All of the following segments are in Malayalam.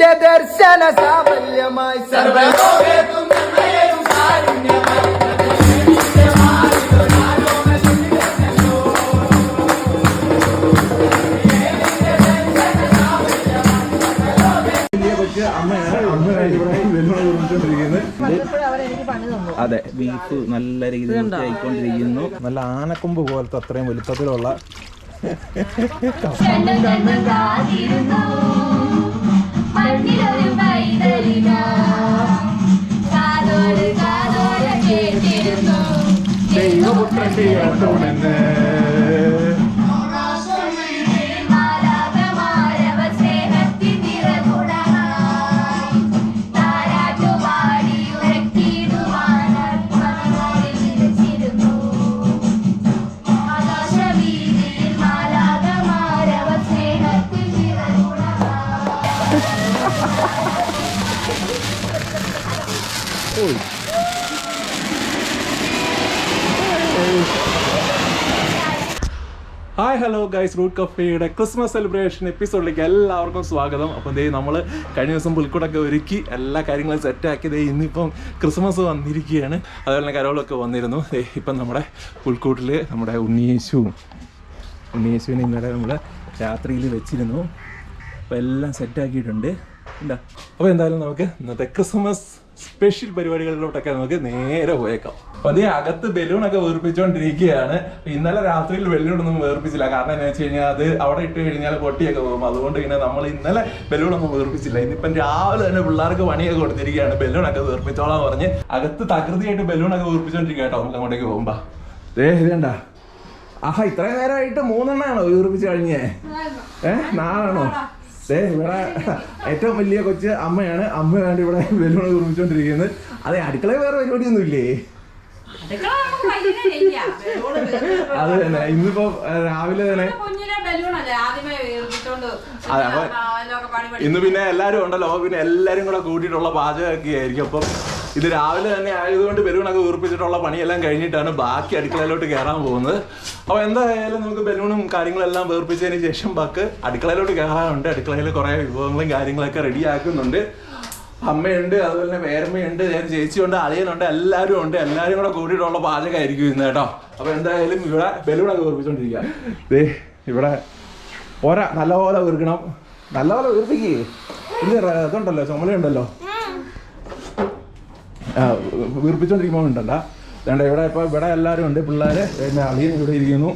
ദർശന സാഫല്യമായി സർവലോകേതും നന്മയേകും കാരുണ്യമായി അതെ, ബീഫ് നല്ല രീതിയിൽ ആയിക്കൊണ്ടിരിക്കുന്നു. നല്ല ആനക്കൊമ്പ് പോലത്തെ അത്രയും വലുപ്പത്തിലുള്ള ഹായ് ഹലോ ഗൈസ്, റൂട്ട് കഫേയുടെ ക്രിസ്മസ് സെലിബ്രേഷൻ എപ്പിസോഡിലേക്ക് എല്ലാവർക്കും സ്വാഗതം. അപ്പോൾ ദേ നമ്മൾ കഴിഞ്ഞ ദിവസം പുൽക്കൂടൊക്കെ ഒരുക്കി എല്ലാ കാര്യങ്ങളും സെറ്റാക്കി ദേ ഇന്നിപ്പം ക്രിസ്മസ് വന്നിരിക്കുകയാണ്. അതുപോലെ തന്നെ കരോളൊക്കെ വന്നിരുന്നു. ഇപ്പം നമ്മുടെ പുൽക്കൂട്ടിൽ നമ്മുടെ ഉണ്ണിയേശുവിനെ ഇന്നലെ നമ്മൾ രാത്രിയിൽ വെച്ചിരുന്നു. അപ്പോൾ എല്ലാം സെറ്റാക്കിയിട്ടുണ്ട്. എന്താ അപ്പോൾ എന്തായാലും നമുക്ക് ഇന്നത്തെ ക്രിസ്മസ് സ്പെഷ്യൽ പരിപാടികളിലോട്ടൊക്കെ നമുക്ക് നേരെ പോയേക്കാം. അപ്പൊ അതേ അകത്ത് ബലൂണൊക്കെ വീർപ്പിച്ചുകൊണ്ടിരിക്കുകയാണ്. ഇന്നലെ രാത്രിയിൽ ബലൂണൊന്നും വീർപ്പിച്ചില്ല. കാരണം എന്താ വെച്ച് കഴിഞ്ഞാൽ അത് അവിടെ ഇട്ട് കഴിഞ്ഞാൽ പൊട്ടിയൊക്കെ പോകും. അതുകൊണ്ട് പിന്നെ നമ്മൾ ഇന്നലെ ബലൂണൊന്നും വീർപ്പിച്ചില്ല. ഇന്നിപ്പം രാവിലെ തന്നെ പിള്ളേർക്ക് പണിയൊക്കെ കൊടുത്തിരിക്കുകയാണ്. ബലൂണൊക്കെ വീർപ്പിച്ചോളാൻ പറഞ്ഞ് അകത്ത് തകൃതിയായിട്ട് ബലൂണൊക്കെ വീർപ്പിച്ചോണ്ടിരിക്കുക കേട്ടോ. നമുക്ക് അങ്ങോട്ടേക്ക് പോകുമ്പോ ഇതേണ്ട ആഹാ, ഇത്രയും നേരമായിട്ട് 3 എണ്ണമാണോ വീർപ്പിച്ച് കഴിഞ്ഞേ? 4 ഇവിടെ ഏറ്റവും വലിയ കൊച്ച് അമ്മയാണ്. അമ്മയാണ് ഇവിടെ ബലൂൺ വീർപ്പിച്ചോണ്ടിരിക്കുന്നത്. അതെ, അടുക്കളയിൽ വേറെ പരിപാടിയൊന്നും ഇല്ലേ? അത് തന്നെ ഇന്നിപ്പോ രാവിലെ തന്നെ അതെ. അപ്പൊ ഇന്ന് പിന്നെ എല്ലാരും ഉണ്ടല്ലോ, പിന്നെ എല്ലാരും കൂടെ കൂട്ടിയിട്ടുള്ള പാചകമൊക്കെ ആയിരിക്കും. അപ്പം ഇത് രാവിലെ തന്നെ ആയതുകൊണ്ട് ബലൂണൊക്കെ വീർപ്പിച്ചിട്ടുള്ള പണിയെല്ലാം കഴിഞ്ഞിട്ടാണ് ബാക്കി അടുക്കളയിലോട്ട് കയറാൻ പോകുന്നത്. അപ്പോൾ എന്തായാലും നമുക്ക് ബലൂണും കാര്യങ്ങളെല്ലാം വീർപ്പിച്ചതിന് ശേഷം ബാക്കി അടുക്കളയിലോട്ട് കയറാനുണ്ട്. അടുക്കളയിൽ കുറേ വിഭവങ്ങളും കാര്യങ്ങളൊക്കെ റെഡി ആക്കുന്നുണ്ട്. അമ്മയുണ്ട്, അതുപോലെ തന്നെ പേരമ്മയുണ്ട്, ചേച്ചിയുണ്ട്, അളിയനുണ്ട്, എല്ലാവരും ഉണ്ട്. എല്ലാവരും കൂടെ കൂട്ടിയിട്ടുള്ള പാചകമായിരിക്കും ഇന്ന് കേട്ടോ. അപ്പോൾ എന്തായാലും ഇവിടെ ബലൂണൊക്കെ വീർപ്പിച്ചോണ്ടിരിക്കുക. ഇവിടെ നല്ലപോലെ വീർക്കണം, നല്ലപോലെ വീർപ്പിക്കേ. ഇല്ല ഇതുണ്ടല്ലോ, ചുമലുണ്ടല്ലോ, വീർപ്പിച്ചോണ്ടിരിക്കുമ്പോൾ ഉണ്ടല്ലോ. അതുകൊണ്ട് ഇവിടെ എല്ലാവരും ഉണ്ട്. പിള്ളേർ പിന്നെ അളിയൻ ഇവിടെ ഇരിക്കുന്നു.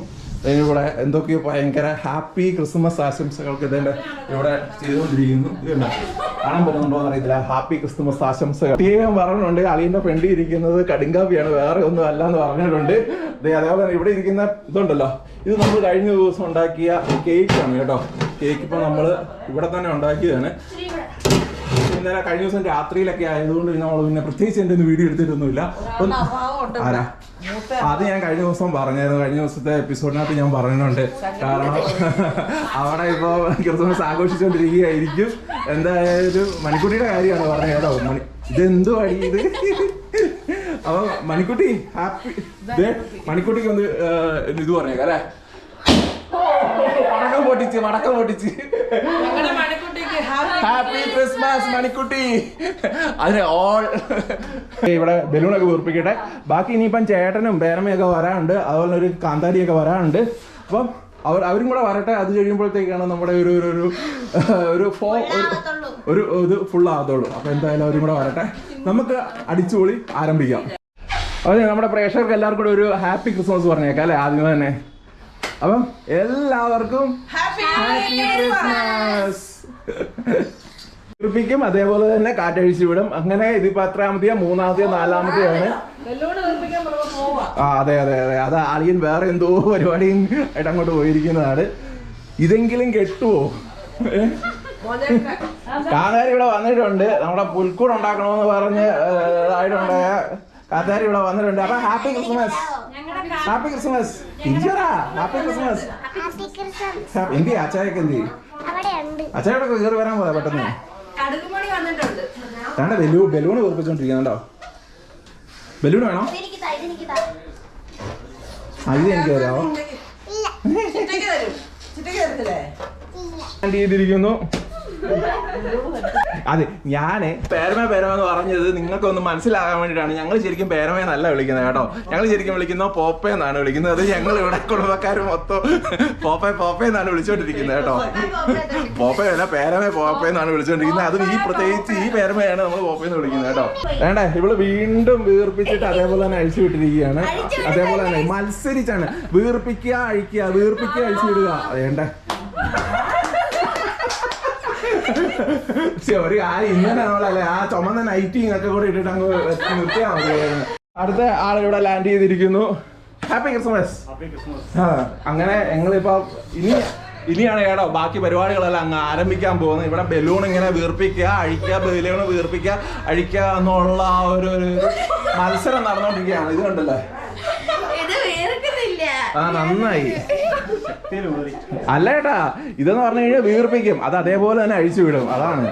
ഇവിടെ എന്തൊക്കെയോ ഭയങ്കര ഹാപ്പി ക്രിസ്മസ് ആശംസകൾക്ക് ഇതിൻ്റെ ഇവിടെ ചെയ്തുകൊണ്ടിരിക്കുന്നു. ഇതുണ്ട്, കാണാൻ പറ്റുന്നുണ്ടോ എന്ന് അറിയത്തില്ല. ഹാപ്പി ക്രിസ്മസ് ആശംസകൾ പ്രത്യേകം പറഞ്ഞിട്ടുണ്ട്. അളിയൻ്റെ ഫ്രണ്ടി ഇരിക്കുന്നത് കടുങ്കാപ്പിയാണ്, വേറെ ഒന്നും അല്ല എന്ന് പറഞ്ഞിട്ടുണ്ട്. അതേപോലെ ഇവിടെ ഇരിക്കുന്ന ഇതുണ്ടല്ലോ, ഇത് നമ്മൾ കഴിഞ്ഞ ദിവസം ഉണ്ടാക്കിയ കേക്കാണ് കേട്ടോ. കേക്ക് ഇപ്പോൾ നമ്മൾ ഇവിടെ തന്നെ ഉണ്ടാക്കിയതാണ്. ഇന്നലെ കഴിഞ്ഞ ദിവസം രാത്രിയിലൊക്കെ ആയതുകൊണ്ട് നമ്മൾ പിന്നെ പ്രത്യേകിച്ച് എൻ്റെ ഒന്നും വീഡിയോ എടുത്തിട്ടൊന്നുമില്ല. ആരാ അത് ഞാൻ കഴിഞ്ഞ ദിവസം പറഞ്ഞായിരുന്നു. കഴിഞ്ഞ ദിവസത്തെ എപ്പിസോഡിനകത്ത് ഞാൻ പറയുന്നുണ്ട്. കാരണം അവിടെ ഇപ്പോൾ ക്രിസ്മസ് ആഘോഷിച്ചുകൊണ്ടിരിക്കുകയായിരിക്കും. എന്തായാലും മണിക്കുട്ടിയുടെ കാര്യമാണ് പറഞ്ഞത് കേട്ടോ. ഇതെന്തു വഴി ഇത്. അപ്പൊ മണിക്കുട്ടി ഹാപ്പി മണിക്കുട്ടിക്ക് ഒന്ന് ഇത് പറഞ്ഞേക്കാം അല്ലേ. വടക്കം പൊട്ടിച്ച് ഹാപ്പി ക്രിസ്മസ് മണിക്കുട്ടി. അതിന് ഓൾ ഇവിടെ ബലൂണൊക്കെ വീർപ്പിക്കട്ടെ. ബാക്കി ഇനിയിപ്പം ചേട്ടനും പേരമ്മയൊക്കെ വരാനുണ്ട്, അതുപോലെ ഒരു കാന്താരിയൊക്കെ വരാനുണ്ട്. അപ്പം അവരും കൂടെ വരട്ടെ. അത് കഴിയുമ്പോഴത്തേക്കാണ് നമ്മുടെ ഒരു ഇത് ഫുള്ളാകത്തുള്ളൂ. അപ്പം എന്തായാലും അവരും കൂടെ വരട്ടെ, നമുക്ക് അടിച്ചുപൊളി ആരംഭിക്കാം. അതെ, നമ്മുടെ പ്രേക്ഷകർക്ക് എല്ലാവർക്കും കൂടെ ഒരു ഹാപ്പി ക്രിസ്മസ് പറഞ്ഞേക്കാം അല്ലേ ആദ്യം തന്നെ. അപ്പം എല്ലാവർക്കും ഹാപ്പി ക്രിസ്മസ് ിക്കും. അതേപോലെ തന്നെ കാറ്റഴിച്ചു വിടും. അങ്ങനെ ഇതിപ്പോ എത്രാമത്തെയോ, 3-മത്തെയോ 4-മത്തെയോ ആണ്. അതെ അതെ അതെ, അത് അളിയൻ വേറെ എന്തോ പരിപാടിയും ആയിട്ട് അങ്ങോട്ട് പോയിരിക്കുന്നതാണ്. ഇതെങ്കിലും കെട്ടുവോ? കാന്താരി ഇവിടെ വന്നിട്ടുണ്ട്. നമ്മുടെ പുൽക്കൂട് ഉണ്ടാക്കണമെന്ന് പറഞ്ഞ് ആയിട്ടുണ്ടായ കാന്താരി ഇവിടെ വന്നിട്ടുണ്ട്. അപ്പൊ happy Christmas, happy Christmas. Happy Christmas. എന്തി അച്ചായൊക്കെ എന്തി? അച്ചായോടൊക്കെ കയറി വരാൻ പോലെ പെട്ടെന്ന്. വേണ്ട, ബലൂണ് വീർപ്പിച്ചോണ്ടിരിക്കുന്നുണ്ടോ? ബലൂൺ വേണോ? ഇത് എനിക്ക് തരാമോ? ചെയ്തിരിക്കുന്നു. അതെ ഞാന് പേരമെന്ന് പറഞ്ഞത് നിങ്ങൾക്കൊന്ന് മനസ്സിലാകാൻ വേണ്ടിയിട്ടാണ്. ഞങ്ങൾ ശരിക്കും പേരമേന്നല്ല വിളിക്കുന്നത് കേട്ടോ. ഞങ്ങൾ ശരിക്കും വിളിക്കുന്നത് പോപ്പ എന്നാണ് വിളിക്കുന്നത്. അത് ഞങ്ങൾ ഇവിടെ കുടുംബക്കാർ മൊത്തം പോപ്പ എന്നാണ് വിളിച്ചോണ്ടിരിക്കുന്നത് കേട്ടോ. പോപ്പയല്ല, പോപ്പ എന്നാണ് വിളിച്ചോണ്ടിരിക്കുന്നത്. അതും പ്രത്യേകിച്ച് ഈ പേരമയാണ് നമ്മൾ പോപ്പയെന്ന് വിളിക്കുന്നത് കേട്ടോ. വേണ്ടേ, ഇവള് വീണ്ടും വീർപ്പിച്ചിട്ട് അതേപോലെ തന്നെ അഴിച്ചു വിട്ടിരിക്കുകയാണ്. അതേപോലെ തന്നെ മത്സരിച്ചാണ് വീർപ്പിക്കുക അഴിക്കുക അഴിച്ചു വിടുക. വേണ്ടേ ഒരു കാര്യം ഇങ്ങനെ നമ്മളല്ലേ ആ ചുമന്ന നൈറ്റിങ് ഒക്കെ കൂടെ ഇട്ടിട്ട് അങ്ങ് നിർത്തിയാൽ മതിയായിരുന്നു. അടുത്ത ആളിവിടെ ലാൻഡ് ചെയ്തിരിക്കുന്നു. Happy Christmas. അങ്ങനെ ഞങ്ങളിപ്പോ ഇനിയാണ് കേട്ടോ ബാക്കി പരിപാടികളെല്ലാം അങ്ങ് ആരംഭിക്കാൻ പോകുന്നത്. ഇവിടെ ബലൂൺ ഇങ്ങനെ വീർപ്പിക്കുക അഴിക്കുക, ബലൂൺ വീർപ്പിക്കുക അഴിക്കുക എന്നുള്ള ആ ഒരു മത്സരം നടന്നുകൊണ്ടിരിക്കുകയാണ്. ഇത് കണ്ടല്ലേ? ആ നന്നായി. അല്ല ഏട്ടാ, ഇതെന്ന് പറഞ്ഞു കഴിഞ്ഞാൽ വീർപ്പിക്കും, അത് അതേപോലെ തന്നെ അഴിച്ചു വിടും. അതാണ്.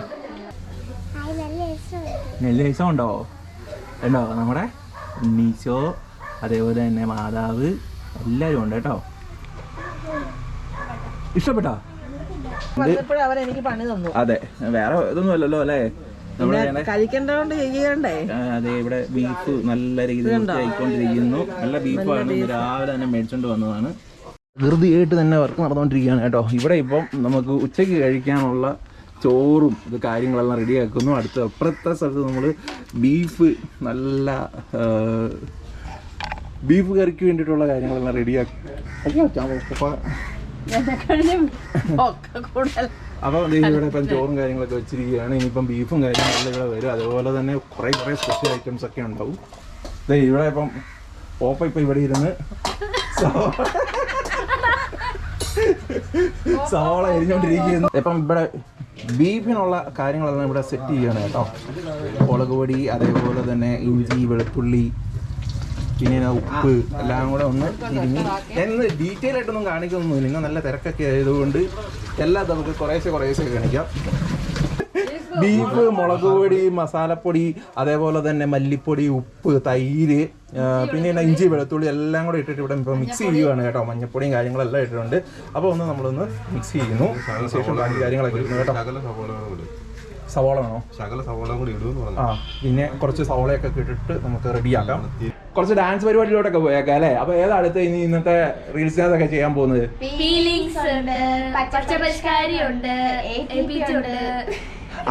നല്ല രസമുണ്ടോ? ഉണ്ടോ? നമ്മുടെ ഉണ്ണീശോ അതേപോലെ തന്നെ മാതാവ് എല്ലാരും ഉണ്ട് കേട്ടോ. ഇഷ്ടപ്പെട്ടോ? അതെ, വേറെ ഇതൊന്നും അല്ലല്ലോ അല്ലേ? കഴിക്കേണ്ടതുകൊണ്ട് ചെയ്യണ്ടേ? അതെ, ഇവിടെ ബീഫ് നല്ല രീതിയിൽ ആയിക്കൊണ്ടിരിക്കുന്നു. നല്ല ബീഫാണ്, രാവിലെ തന്നെ മേടിച്ചോണ്ട് വന്നതാണ്. ധൃതിയായിട്ട് തന്നെ വർക്ക് നടന്നുകൊണ്ടിരിക്കുകയാണ് കേട്ടോ. ഇവിടെ ഇപ്പം നമുക്ക് ഉച്ചയ്ക്ക് കഴിക്കാനുള്ള ചോറും ഇത് കാര്യങ്ങളെല്ലാം റെഡിയാക്കുന്നു. അടുത്ത അപ്പുറത്തെ സ്ഥലത്ത് നമ്മൾ ബീഫ് കറിക്ക് വേണ്ടിയിട്ടുള്ള കാര്യങ്ങളെല്ലാം റെഡിയാക്കി. അപ്പോൾ ഇവിടെ ഇപ്പം ചോറും കാര്യങ്ങളൊക്കെ വെച്ചിരിക്കുകയാണ്. ഇനിയിപ്പം ബീഫും കാര്യങ്ങളെല്ലാം ഇവിടെ വരും. അതുപോലെ തന്നെ കുറേ സ്പെഷ്യൽ ഐറ്റംസ് ഒക്കെ ഉണ്ടാവും. ഇവിടെ ഇപ്പം പോപ്പ ഇപ്പം ഇവിടെ ഇരുന്ന് സവാള എരിഞ്ഞോണ്ടിരിക്കുന്നു. ഇപ്പം ഇവിടെ ബീഫിനുള്ള കാര്യങ്ങളെല്ലാം ഇവിടെ സെറ്റ് ചെയ്യണം കേട്ടോ. മുളക് പൊടി, അതേപോലെ തന്നെ ഇഞ്ചി, വെളുത്തുള്ളി, പിന്നെ ഉപ്പ് എല്ലാം കൂടെ ഒന്ന് തിരിഞ്ഞ് എന്ന് ഡീറ്റെയിൽ ആയിട്ടൊന്നും കാണിക്കൊന്നുമില്ല. നിങ്ങൾ നല്ല തിരക്കൊക്കെ ആയതുകൊണ്ട് എല്ലാം നമുക്ക് കുറേശ്ശെ കാണിക്കാം. ബീഫ്, മുളക് പൊടി, മസാലപ്പൊടി, അതേപോലെ തന്നെ മല്ലിപ്പൊടി, ഉപ്പ്, തൈര്, പിന്നെ ഇഞ്ചി, വെളുത്തുള്ളി എല്ലാം കൂടെ ഇട്ടിട്ട് ഇവിടെ ഇപ്പോൾ മിക്സ് ചെയ്യുകയാണ് കേട്ടോ. മഞ്ഞപ്പൊടിയും കാര്യങ്ങളെല്ലാം ഇട്ടിട്ടുണ്ട്. അപ്പോൾ നമ്മളൊന്ന് മിക്സ് ചെയ്യുന്നു. അതിനുശേഷം ബാക്കി കാര്യങ്ങളൊക്കെ ഇടുന്നു കേട്ടോ. സവോള വേണോ? ശകല സവോള കൂടി ഇടുന്നു. ആ, പിന്നെ കുറച്ച് സവോളയൊക്കെ ഇട്ടിട്ട് നമുക്ക് റെഡിയാക്കാം. കുറച്ച് ഡാൻസ് പരിപാടിയിലോട്ടൊക്കെ പോയേക്കാം അല്ലേ? അപ്പൊ ഏതാ അടുത്ത് ഇന്നത്തെ റീൽസിനകത്തൊക്കെ ചെയ്യാൻ പോകുന്നത്?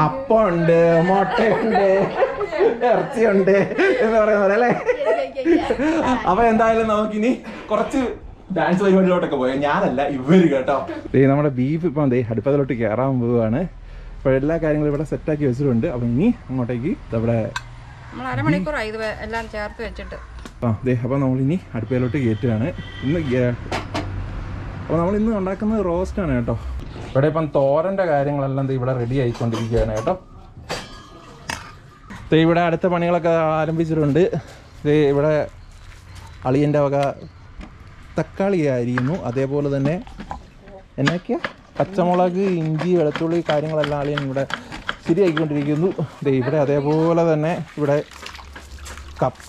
അപ്പമുണ്ട്, മുട്ടയുണ്ട്, ഇറച്ചിയുണ്ട് എന്ന് പറയുന്ന പോലെ അല്ലേ? അപ്പൊ എന്തായാലും നമുക്കിനി കുറച്ച് ഡാൻസ് പരിപാടിയിലോട്ടൊക്കെ പോയാൽ ഞാനല്ല ഇവര് കേട്ടോ. നമ്മുടെ ബീഫ് ഇപ്പം അടുപ്പത്തിലോട്ട് കയറാൻ പോവുകയാണ്. അപ്പോൾ എല്ലാ കാര്യങ്ങളും ഇവിടെ സെറ്റാക്കി വെച്ചിട്ടുണ്ട്. അപ്പം ഇനി അങ്ങോട്ടേക്ക് ഇവിടെ അരമണിക്കൂറായി ഇത് എല്ലാം ചേർത്ത് വെച്ചിട്ട്. അപ്പോൾ നമ്മളിനി അടുപ്പയിലോട്ട് കയറ്റുകയാണ്. അപ്പോൾ നമ്മളിന്ന് ഉണ്ടാക്കുന്നത് റോസ്റ്റാണ് കേട്ടോ. ഇവിടെ ഇപ്പം തോരൻ്റെ കാര്യങ്ങളെല്ലാം ഇവിടെ റെഡി ആയിക്കൊണ്ടിരിക്കുകയാണ് കേട്ടോ. ഇവിടെ അടുത്ത പണികളൊക്കെ ആരംഭിച്ചിട്ടുണ്ട്. ഇവിടെ അളിയൻ്റെ വക തക്കാളി അരിയുന്നു. അതേപോലെ തന്നെ എന്നൊക്കെയാ പച്ചമുളക്, ഇഞ്ചി, വെളുത്തുള്ളി കാര്യങ്ങളെല്ലാം അളിയൻ ഇവിടെ ശരിയാക്കിക്കൊണ്ടിരിക്കുന്നു. ഇവിടെ അതേപോലെ തന്നെ ഇവിടെ കപ്പ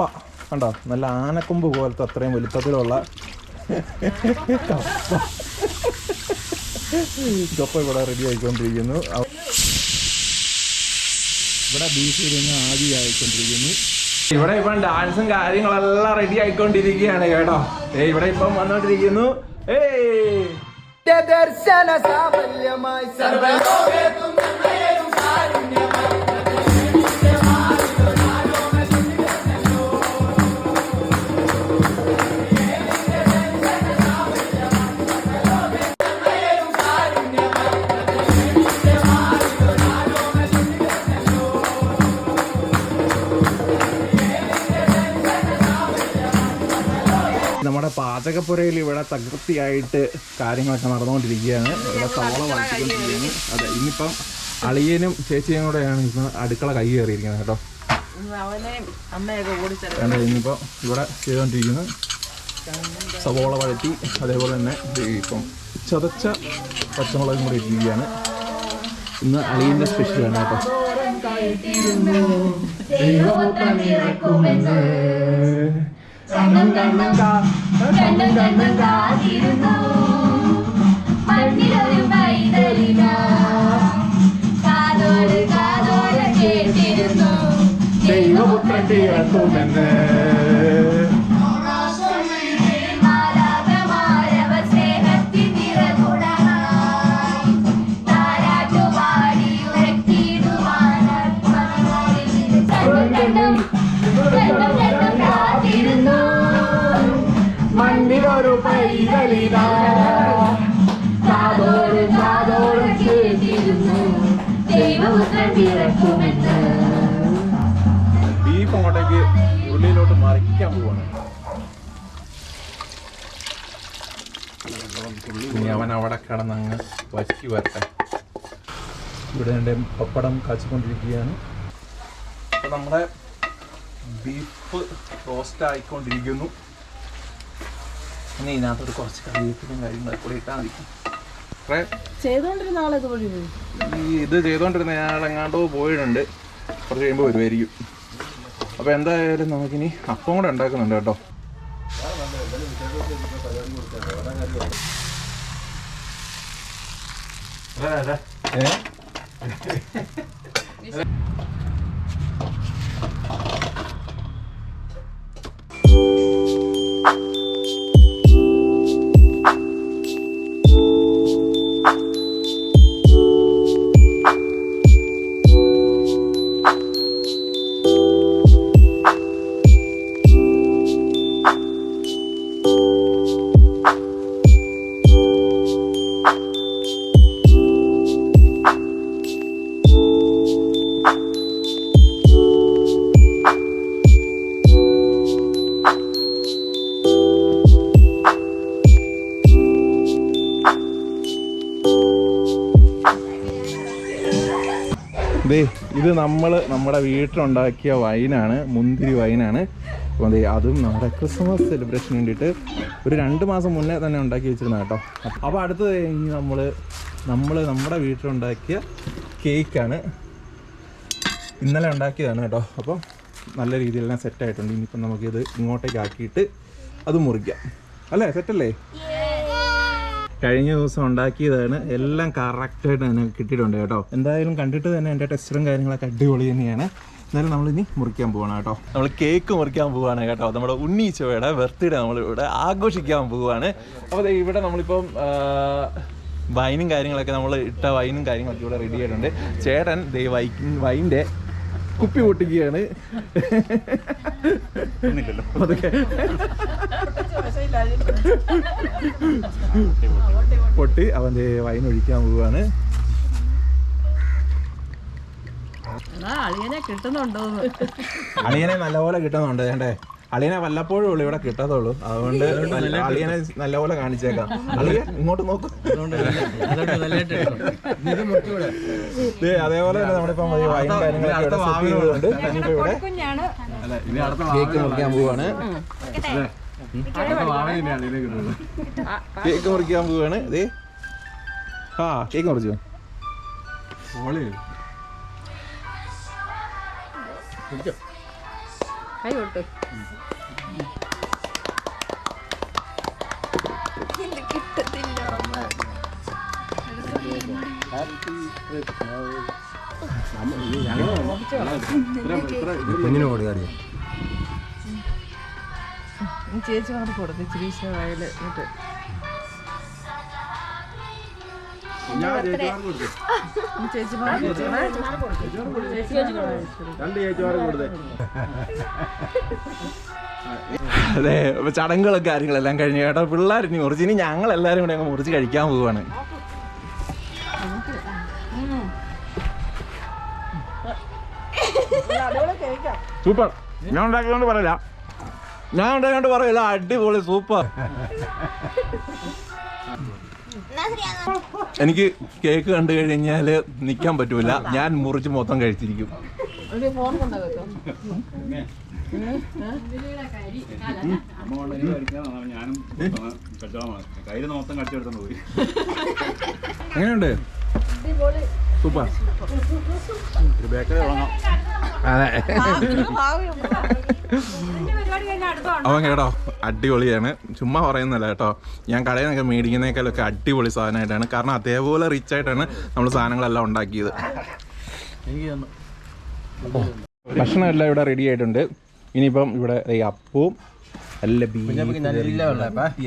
കണ്ടോ, നല്ല ആനക്കൊമ്പ് പോലത്തെ അത്രയും വലുപ്പത്തിലുള്ള കപ്പ ഇവിടെ റെഡി ആയിക്കൊണ്ടിരിക്കുന്നു. ഇവിടെ ബീഫ് ഇരുന്ന് ആദ്യം ആയിക്കൊണ്ടിരിക്കുന്നു. ഇവിടെ ഇപ്പം ഡാൻസും കാര്യങ്ങളെല്ലാം റെഡി ആയിക്കൊണ്ടിരിക്കുകയാണ് കേട്ടോ. ഇവിടെ ഇപ്പം വന്നോണ്ടിരിക്കുന്നു. ദർശന സാഫല്യമായി സർവലോകേതും നന്മയും കാരുണ്യമായി നമ്മുടെ പാചകപ്പുരയിൽ ഇവിടെ തകൃതിയായിട്ട് കാര്യങ്ങളൊക്കെ നടന്നുകൊണ്ടിരിക്കുകയാണ്. ഇവിടെ സവോള വഴറ്റിക്കൊണ്ടിരിക്കുകയാണ്. അതെ, ഇന്നിപ്പം അളിയനും ചേച്ചിയും കൂടെയാണ് ഇപ്പം അടുക്കള കൈ കയറിയിരിക്കുന്നത് കേട്ടോ. ഇന്നിപ്പോൾ ഇവിടെ ചെയ്തുകൊണ്ടിരിക്കുന്നു. സവോള വഴറ്റി, അതേപോലെ തന്നെ ഇപ്പം ചതച്ച പച്ചമുളകും കൂടി ഇരിക്കുകയാണ്. ഇന്ന് അളിയൻ്റെ സ്പെഷ്യലാണ് കേട്ടോ. മണ്ണിലൊരു പൈതലിന കാതോട് കാതോട് ദൈവപുത്രൻ പിറക്കുമെന്ന്. മണ്ണിലൊരു പൈതലിതാ കാതോടും കാതോടും കേട്ടിരുന്നു ദൈവപുത്രൻ പിറക്കുമെന്ന്. ബീഫ് അങ്ങോട്ടേക്ക് ഉള്ളിലോട്ട് മറിക്കാൻ പോവാണ്. ഇനി അവൻ അവിടെ കിടന്നങ്ങ് വറ്റി വരട്ടെ. ഇവിടെ എൻ്റെ പപ്പടം കാച്ചിക്കൊണ്ടിരിക്കുകയാണ്. അപ്പോൾ നമ്മുടെ ബീഫ് റോസ്റ്റ് ആയിക്കൊണ്ടിരിക്കുന്നു. ഇനി ഇതിനകത്തൊരു കുറച്ച് കറിവേപ്പിലും കാര്യങ്ങളൊക്കെ കൂടി ഇട്ടാൽ മതി. ചെയ്തോണ്ടിരുന്ന ആളെ ഇതുവഴി പോയി. ഇത് ചെയ്തുകൊണ്ടിരുന്ന ഞാളെങ്ങാണ്ടോ പോയിട്ടുണ്ട്. കുറച്ച് കഴിയുമ്പോൾ വരുമായിരിക്കും. അപ്പോൾ എന്തായാലും നമുക്കിനി അപ്പം കൂടെ ഉണ്ടാക്കുന്നുണ്ട് കേട്ടോ. ഇത് നമ്മുടെ വീട്ടിലുണ്ടാക്കിയ വൈനാണ്, മുന്തിരി വൈനാണ്. അപ്പോൾ അതും നമ്മുടെ ക്രിസ്മസ് സെലിബ്രേഷന് വേണ്ടിയിട്ട് ഒരു 2 മാസം മുന്നേ തന്നെ ഉണ്ടാക്കി വെച്ചിരുന്ന കേട്ടോ. അപ്പോൾ അടുത്തത് നമ്മൾ നമ്മുടെ വീട്ടിലുണ്ടാക്കിയ കേക്കാണ്. ഇന്നലെ ഉണ്ടാക്കിയതാണ് കേട്ടോ. അപ്പോൾ നല്ല രീതിയിലെല്ലാം സെറ്റായിട്ടുണ്ട്. ഇനിയിപ്പം നമുക്കിത് ഇങ്ങോട്ടേക്ക് ആക്കിയിട്ട് അത് മുറിക്കാം. അല്ലേ, സെറ്റല്ലേ? കഴിഞ്ഞ ദിവസം ഉണ്ടാക്കിയതാണ്. എല്ലാം കറക്റ്റായിട്ട് തന്നെ കിട്ടിയിട്ടുണ്ട് കേട്ടോ. എന്തായാലും കണ്ടിട്ട് തന്നെ എൻ്റെ ടെക്സ്ചറും കാര്യങ്ങളൊക്കെ അടിപൊളി തന്നെയാണ്. എന്നാലും നമ്മളിനി മുറിക്കാൻ പോവാണ് കേട്ടോ. നമ്മൾ കേക്ക് മുറിക്കാൻ പോവാണ് കേട്ടോ. നമ്മുടെ ഉണ്ണീച്ചോയുടെ ബർത്ത്ഡേ നമ്മളിവിടെ ആഘോഷിക്കാൻ പോവുകയാണ്. അപ്പോൾ ഇവിടെ നമ്മളിപ്പം വൈനും കാര്യങ്ങളൊക്കെ നമ്മൾ ഇട്ട വൈനും കാര്യങ്ങളൊക്കെ ഇവിടെ റെഡി ആയിട്ടുണ്ട്. ചേട്ടൻ വൈൻ്റെ കുപ്പി പൊട്ടിക്കുകയാണ്. അതൊക്കെ പൊട്ടി അവൻ്റെ വൈൻ ഒഴിക്കാൻ പോവാണ്. അളിയനെ നല്ലപോലെ കിട്ടുന്നുണ്ട്. വേണ്ടേ, അളിയനെ വല്ലപ്പോഴും ഉള്ളു ഇവിടെ കിട്ടത്തുള്ളൂ. അതുകൊണ്ട് അളിയനെ നല്ലപോലെ കാണിച്ചേക്കാം. അളിയൻ ഇങ്ങോട്ട് നോക്കും. അതേപോലെ തന്നെ നമ്മളിപ്പം വൈൻ കാര്യങ്ങളൊക്കെ ഇവിടെ സെറ്റ് ചെയ്തുകൊണ്ട് ഇനിയിപ്പോ ഇവിടെ കേക്ക് മുറിക്കാൻ പോവാണ്. കേക്ക് മുറിക്കാൻ പോവാണ്. ഇതേ കേക്ക് മുറിച്ചോ? കൈ കൊട്ടു. കുഞ്ഞിന് കൊടുക്കാറിയോ? ചേച്ചിമാർക്ക് കൊടുത്തു ഇച്ചിരി വയല് എന്നിട്ട് അതെ, ചടങ്ങുകളും കാര്യങ്ങളെല്ലാം കഴിഞ്ഞു കേട്ടോ. പിള്ളേർ ഇനി മുറിച്ച്, ഇനി ഞങ്ങളെല്ലാവരും കൂടെ അങ്ങ് മുറിച്ച് കഴിക്കാൻ പോവുകയാണ്. സൂപ്പർ. ഞാൻ ഉണ്ടാക്കിയോണ്ട് പറയില്ല, അടിപൊളി സൂപ്പർ. എനിക്ക് കേക്ക് കണ്ടു കഴിഞ്ഞാൽ നിൽക്കാൻ പറ്റൂല. ഞാൻ മുറിച്ച് മൊത്തം കഴിച്ചിരിക്കും. എങ്ങനെയുണ്ട്? സൂപ്പർ. അതെ, അവൻ കേട്ടോ അടിപൊളിയാണ്. ചുമ്മാ പറയുന്നല്ല കേട്ടോ. ഞാൻ കടയിൽ നിന്നൊക്കെ മേടിക്കുന്നേക്കാളൊക്കെ അടിപൊളി സാധനമായിട്ടാണ്. കാരണം അതേപോലെ റിച്ച് ആയിട്ടാണ് നമ്മൾ സാധനങ്ങളെല്ലാം ഉണ്ടാക്കിയത്. ഭക്ഷണം എല്ലാം ഇവിടെ റെഡി ആയിട്ടുണ്ട്. ഇനിയിപ്പം ഇവിടെ അപ്പവും നല്ല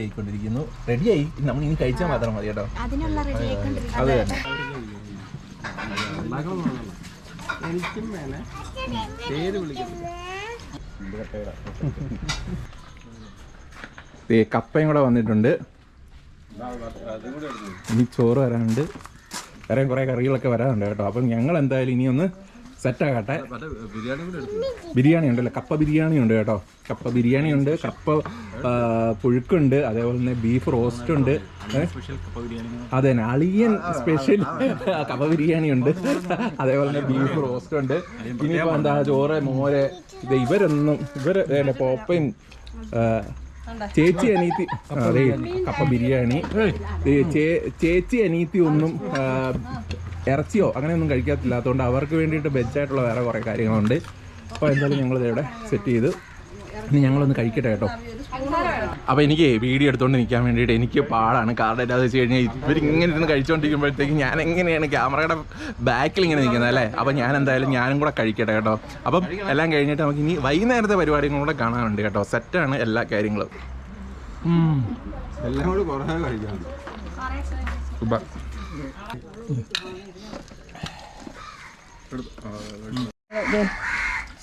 ആയിക്കൊണ്ടിരിക്കുന്നു. റെഡിയായി, നമ്മൾ ഇനി കഴിച്ചാൽ മാത്രം മതി കേട്ടോ. അത് തന്നെ. കപ്പയും കൂടെ വന്നിട്ടുണ്ട്. ഇനി ചോറ് വരാനുണ്ട്, വേറെ കുറേ കറികളൊക്കെ വരാനുണ്ട് കേട്ടോ. അപ്പം ഞങ്ങൾ എന്തായാലും ഇനി ഒന്ന് സെറ്റാകട്ടെ. ബിരിയാണി ഉണ്ടല്ലോ, കപ്പ ബിരിയാണി ഉണ്ട് കേട്ടോ. കപ്പ ബിരിയാണി ഉണ്ട്, കപ്പ പുഴുക്കുണ്ട്, അതേപോലെ തന്നെ ബീഫ് റോസ്റ്റ് ഉണ്ട്. അതെ തന്നെ, അളിയൻ സ്പെഷ്യൽ കപ്പ ബിരിയാണി ഉണ്ട്, അതേപോലെ തന്നെ ബീഫ് റോസ്റ്റ് ഉണ്ട്. ഇനിയിപ്പോൾ എന്താ ചോറ്, മോര്, ഇത് ഇവര് പോപ്പയും ചേച്ചി അനീത്തി. അതെ, കപ്പ ബിരിയാണി. ചേച്ചി അനീത്തി ഒന്നും ഇറച്ചിയോ അങ്ങനെയൊന്നും കഴിക്കാത്തില്ലാത്തതുകൊണ്ട് അവർക്ക് വേണ്ടിയിട്ട് വെജായിട്ടുള്ള വേറെ കുറേ കാര്യങ്ങളുണ്ട്. അപ്പോൾ എന്തായാലും ഞങ്ങളിത് ഇവിടെ സെറ്റ് ചെയ്ത് ഇനി ഞങ്ങളൊന്ന് കഴിക്കട്ടെ കേട്ടോ. അപ്പോൾ എനിക്ക് വീഡിയോ എടുത്തുകൊണ്ട് നിൽക്കാൻ വേണ്ടിയിട്ട് എനിക്ക് പാടാണ്. കാരണം എന്താണെന്ന് വെച്ച് കഴിഞ്ഞാൽ ഇവരിങ്ങനെ ഇരുന്ന് കഴിച്ചുകൊണ്ടിരിക്കുമ്പോഴത്തേക്കും ഞാൻ എങ്ങനെയാണ് ക്യാമറയുടെ ബാക്കിൽ ഇങ്ങനെ നിൽക്കുന്നത് അല്ലേ. അപ്പോൾ ഞാൻ എന്തായാലും ഞാനും കൂടെ കഴിക്കട്ടെ കേട്ടോ. അപ്പം എല്ലാം കഴിഞ്ഞിട്ട് നമുക്ക് ഇനി വൈകുന്നേരത്തെ പരിപാടികളും കൂടെ കാണാനുണ്ട് കേട്ടോ. സെറ്റാണ് എല്ലാ കാര്യങ്ങളും. എല്ലാം കൂടി കുറേ കഴിക്കാനുണ്ട്.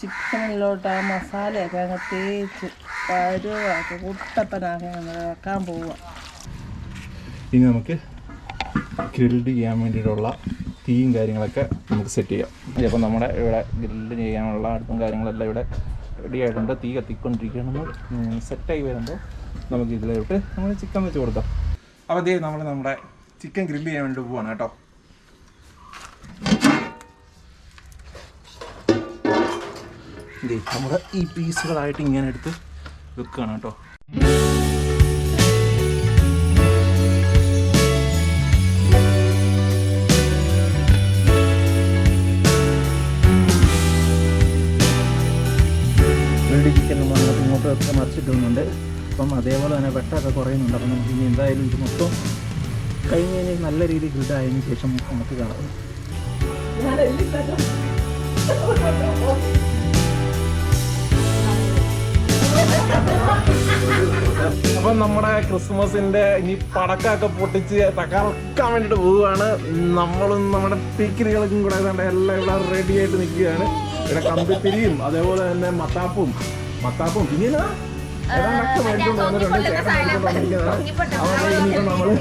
ചിക്കനിലോട്ട് ആ മസാലയൊക്കെ അങ്ങ് തേച്ച് പരുവാക്കി കുട്ടപ്പനാക്കി വെക്കാൻ പോവുക. ഇനി നമുക്ക് ഗ്രിൽഡ് ചെയ്യാൻ വേണ്ടിയിട്ടുള്ള തീയും കാര്യങ്ങളൊക്കെ നമുക്ക് സെറ്റ് ചെയ്യാം. അപ്പോൾ നമ്മുടെ ഇവിടെ ഗ്രിൽഡ് ചെയ്യാനുള്ള അടുപ്പും കാര്യങ്ങളെല്ലാം ഇവിടെ റെഡി ആയിട്ടുണ്ട്. തീ കത്തിക്കൊണ്ടിരിക്കുകയാണ്. സെറ്റായി വരുമ്പോൾ നമുക്ക് ഇതിലോട്ട് നമ്മൾ ചിക്കൻ വെച്ച് കൊടുക്കാം. അപ്പോൾ അതേ നമ്മൾ നമ്മുടെ ചിക്കൻ ഗ്രില്ല് ചെയ്യാൻ വേണ്ടി പോവാണ് കേട്ടോ. നമ്മൾ ഈ പീസുകളായിട്ട് ഇങ്ങനെ എടുത്ത് വെക്കുകയാണ് കേട്ടോ. ഗ്രിൽഡ് ചിക്കൻ നമ്മൾ അങ്ങോട്ടും ഇങ്ങോട്ടും മറിച്ചിട്ടുന്നുണ്ട്. അപ്പം അതേപോലെ തന്നെ വെട്ടമൊക്കെ കുറയുന്നുണ്ട്. അപ്പം നമുക്ക് ഇനി എന്തായാലും ഇത് മൊത്തം കഴിഞ്ഞ് കഴിഞ്ഞാൽ നല്ല രീതിയിൽ ഗ്രിൽഡ് ആയതിനു ശേഷം നമുക്ക് കാണാം. അപ്പം നമ്മുടെ ക്രിസ്മസിന്റെ ഇനി പടക്കമൊക്കെ പൊട്ടിച്ച് തകർക്കാൻ വേണ്ടിയിട്ട് പോവുകയാണ്. നമ്മളും നമ്മുടെ പീക്കിരികളും കൂടെ എല്ലാം ഇവിടെ റെഡി ആയിട്ട് നിൽക്കുകയാണ്. ഇവിടെ കമ്പിത്തിരിയും അതേപോലെ തന്നെ മത്താപ്പും പിന്നെ ഏതാണ്ടൊക്കെ മേടിച്ചുകൊണ്ട് വന്നിട്ടുണ്ട്. ചേട്ടൻ മേടിച്ചുകൊണ്ട് വന്നിരിക്കുന്നതാണ്. അതുകൊണ്ട് ഇനിയിപ്പോൾ നമ്മൾ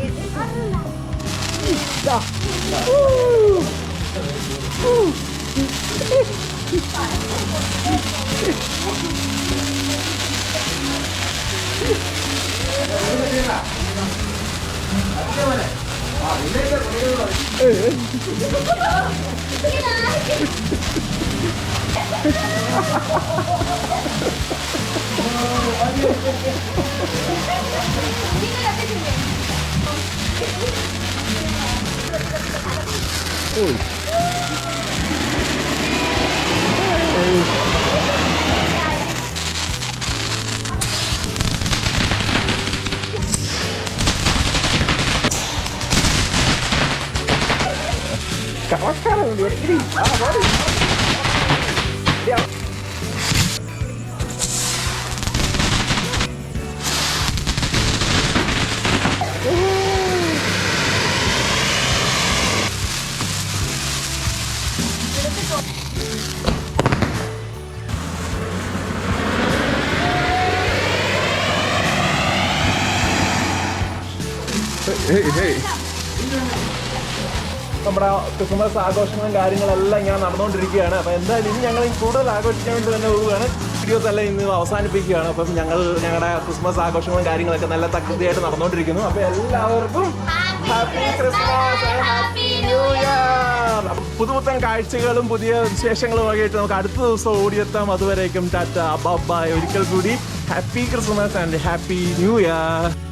നമ്മുടെ ക്രിസ്മസ് ആഘോഷങ്ങളും കാര്യങ്ങളെല്ലാം ഇങ്ങനെ നടന്നുകൊണ്ടിരിക്കുകയാണ്. അപ്പോൾ എന്തായാലും ഇനി ഞങ്ങൾ കൂടുതൽ ആഘോഷിക്കാൻ വേണ്ടി തന്നെ പോവുകയാണ്. വീഡിയോസ് എല്ലാം ഇന്ന് അവസാനിപ്പിക്കുകയാണ്. അപ്പം ഞങ്ങളുടെ ക്രിസ്മസ് ആഘോഷങ്ങളും കാര്യങ്ങളൊക്കെ നല്ല തകൃതിയായിട്ട് നടന്നുകൊണ്ടിരിക്കുന്നു. അപ്പോൾ എല്ലാവർക്കും happy Christmas, happy new year. പുതുപുത്തൻ കാഴ്ചകളും പുതിയ വിശേഷങ്ങളും ഒക്കെ ആയിട്ട് നമുക്ക് അടുത്ത ദിവസം ഓടിയെത്താം. അതുവരേക്കും ടാറ്റ ബൈ. ഒരിക്കൽ കൂടി happy Christmas and happy new year.